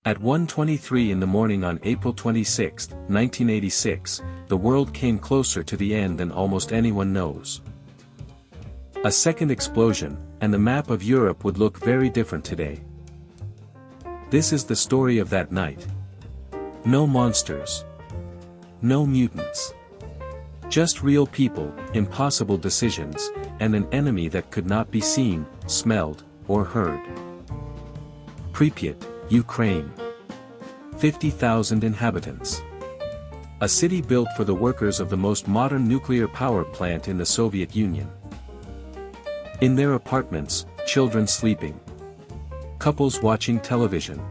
At 1:23 in the morning on April 26, 1986, the world came closer to the end than almost anyone knows. A second explosion, and the map of Europe would look very different today. This is the story of that night. No monsters. No mutants. Just real people, impossible decisions, and an enemy that could not be seen, smelled, or heard. Pripyat, Ukraine. 50,000 inhabitants. A city built for the workers of the most modern nuclear power plant in the Soviet Union. In their apartments, children sleeping. Couples watching television.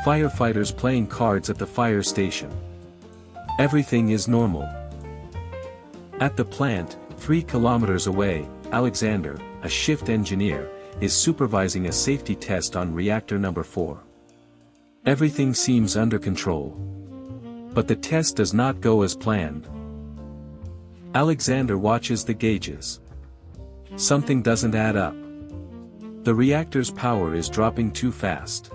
Firefighters playing cards at the fire station. Everything is normal. At the plant, 3 kilometers away, Alexander, a shift engineer, is supervising a safety test on reactor number 4. Everything seems under control. But the test does not go as planned. Alexander watches the gauges. Something doesn't add up. The reactor's power is dropping too fast.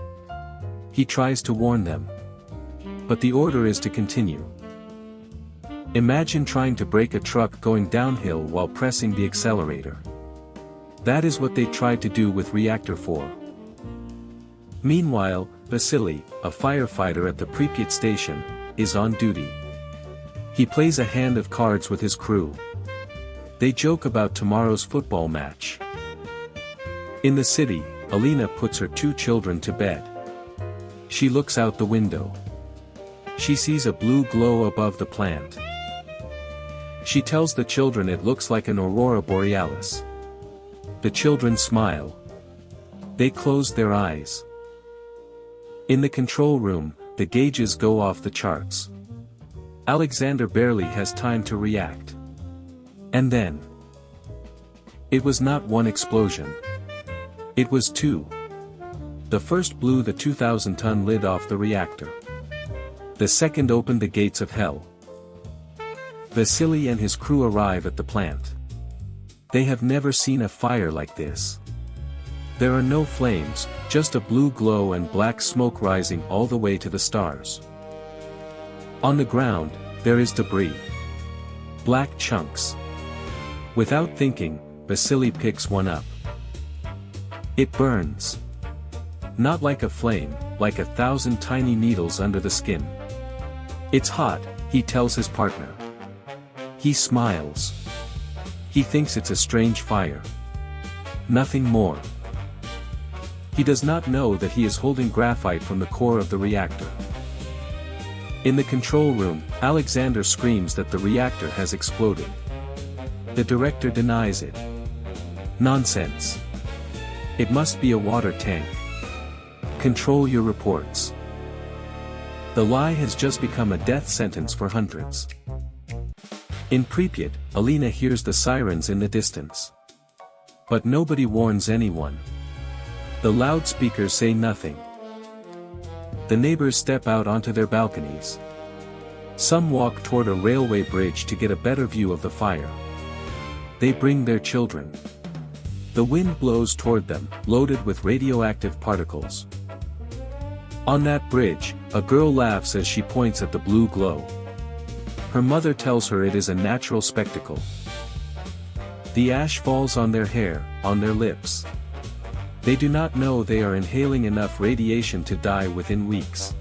He tries to warn them. But the order is to continue. Imagine trying to brake a truck going downhill while pressing the accelerator. That is what they tried to do with Reactor 4. Meanwhile, Vasily, a firefighter at the Pripyat station, is on duty. He plays a hand of cards with his crew. They joke about tomorrow's football match. In the city, Alina puts her 2 children to bed. She looks out the window. She sees a blue glow above the plant. She tells the children it looks like an aurora borealis. The children smile. They close their eyes. In the control room, the gauges go off the charts. Alexander barely has time to react. And then, it was not one explosion. It was 2. The first blew the 2,000-ton lid off the reactor. The second opened the gates of hell. Vasily and his crew arrive at the plant. They have never seen a fire like this. There are no flames, just a blue glow and black smoke rising all the way to the stars. On the ground, there is debris. Black chunks. Without thinking, Vasily picks one up. It burns. Not like a flame, like 1,000 tiny needles under the skin. It's hot, he tells his partner. He smiles. He thinks it's a strange fire. Nothing more. He does not know that he is holding graphite from the core of the reactor. In the control room, Alexander screams that the reactor has exploded. The director denies it. Nonsense. It must be a water tank. Control your reports. The lie has just become a death sentence for hundreds. In Pripyat, Alina hears the sirens in the distance. But nobody warns anyone. The loudspeakers say nothing. The neighbors step out onto their balconies. Some walk toward a railway bridge to get a better view of the fire. They bring their children. The wind blows toward them, loaded with radioactive particles. On that bridge, a girl laughs as she points at the blue glow. Her mother tells her it is a natural spectacle. The ash falls on their hair, on their lips. They do not know they are inhaling enough radiation to die within weeks.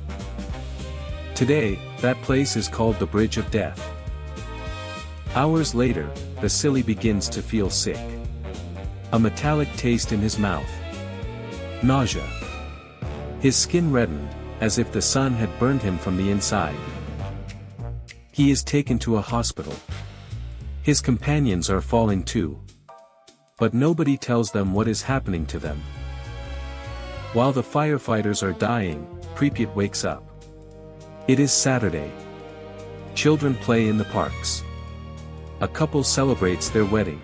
Today, that place is called the Bridge of Death. Hours later, Vasily begins to feel sick. A metallic taste in his mouth. Nausea. His skin reddened, as if the sun had burned him from the inside. He is taken to a hospital. His companions are falling too. But nobody tells them what is happening to them. While the firefighters are dying, Pripyat wakes up. It is Saturday. Children play in the parks. A couple celebrates their wedding.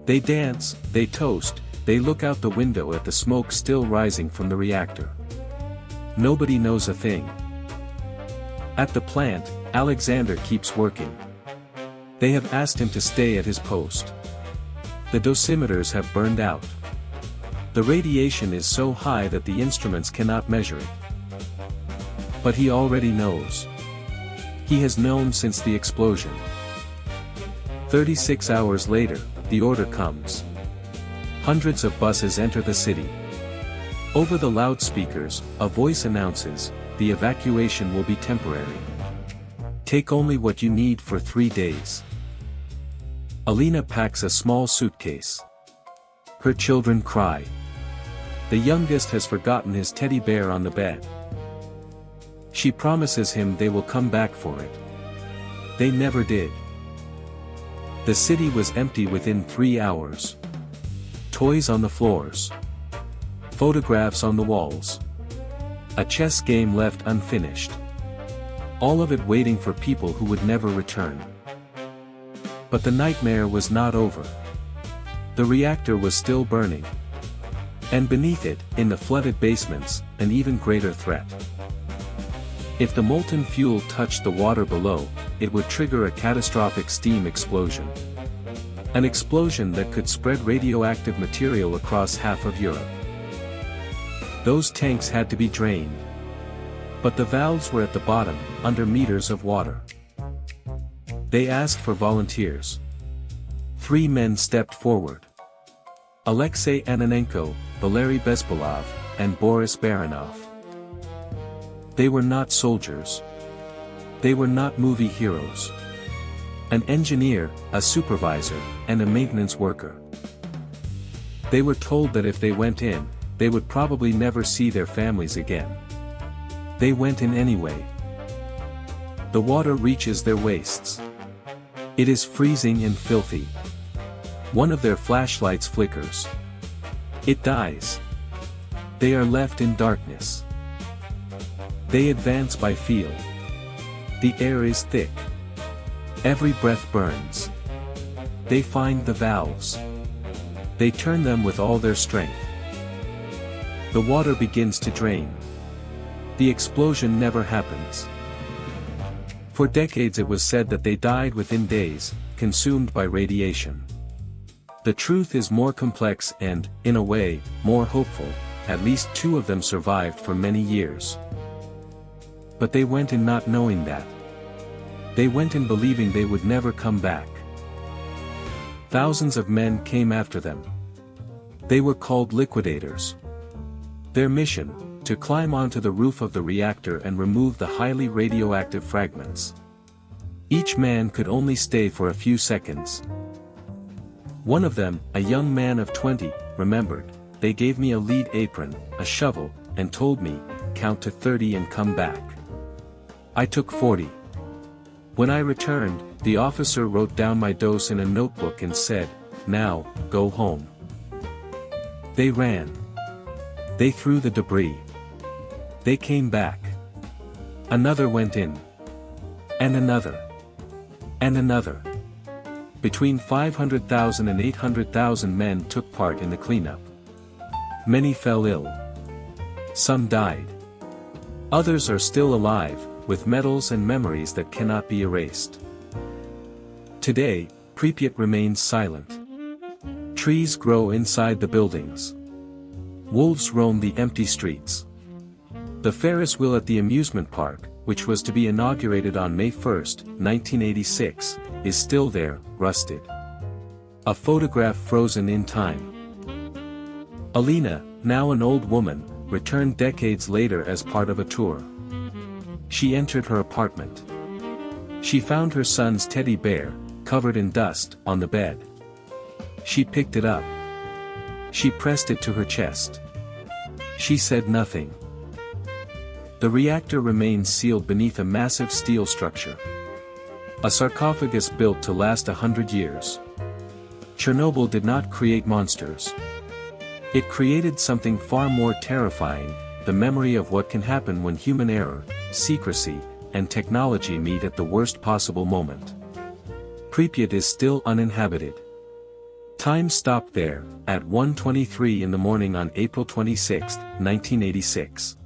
They dance, they toast, they look out the window at the smoke still rising from the reactor. Nobody knows a thing. At the plant, Alexander keeps working. They have asked him to stay at his post. The dosimeters have burned out. The radiation is so high that the instruments cannot measure it. But he already knows. He has known since the explosion. 36 hours later, the order comes. Hundreds of buses enter the city. Over the loudspeakers, a voice announces, the evacuation will be temporary. Take only what you need for 3 days. Alina packs a small suitcase. Her children cry. The youngest has forgotten his teddy bear on the bed. She promises him they will come back for it. They never did. The city was empty within 3 hours. Toys on the floors. Photographs on the walls. A chess game left unfinished. All of it waiting for people who would never return. But the nightmare was not over. The reactor was still burning. And beneath it, in the flooded basements, an even greater threat. If the molten fuel touched the water below, it would trigger a catastrophic steam explosion. An explosion that could spread radioactive material across half of Europe. Those tanks had to be drained. But the valves were at the bottom, under meters of water. They asked for volunteers. 3 men stepped forward. Alexei Ananenko, Valery Bespalov, and Boris Baranov. They were not soldiers. They were not movie heroes. An engineer, a supervisor, and a maintenance worker. They were told that if they went in, they would probably never see their families again. They went in anyway. The water reaches their waists. It is freezing and filthy. One of their flashlights flickers. It dies. They are left in darkness. They advance by feel. The air is thick. Every breath burns. They find the valves. They turn them with all their strength. The water begins to drain. The explosion never happens. For decades it was said that they died within days, consumed by radiation. The truth is more complex and, in a way, more hopeful. At least 2 of them survived for many years. But they went in not knowing that. They went in believing they would never come back. Thousands of men came after them. They were called liquidators. Their mission, to climb onto the roof of the reactor and remove the highly radioactive fragments. Each man could only stay for a few seconds. One of them, a young man of 20, remembered, they gave me a lead apron, a shovel, and told me, count to 30 and come back. I took 40. When I returned, the officer wrote down my dose in a notebook and said, now, go home. They ran. They threw the debris. They came back. Another went in. And another. And another. Between 500,000 and 800,000 men took part in the cleanup. Many fell ill. Some died. Others are still alive, with medals and memories that cannot be erased. Today, Pripyat remains silent. Trees grow inside the buildings. Wolves roam the empty streets. The Ferris wheel at the amusement park, which was to be inaugurated on May 1, 1986, is still there, rusted. A photograph frozen in time. Alina, now an old woman, returned decades later as part of a tour. She entered her apartment. She found her son's teddy bear, covered in dust, on the bed. She picked it up. She pressed it to her chest. She said nothing. The reactor remains sealed beneath a massive steel structure. A sarcophagus built to last 100 years. Chernobyl did not create monsters. It created something far more terrifying, the memory of what can happen when human error, secrecy, and technology meet at the worst possible moment. Pripyat is still uninhabited. Time stopped there, at 1:23 in the morning on April 26, 1986.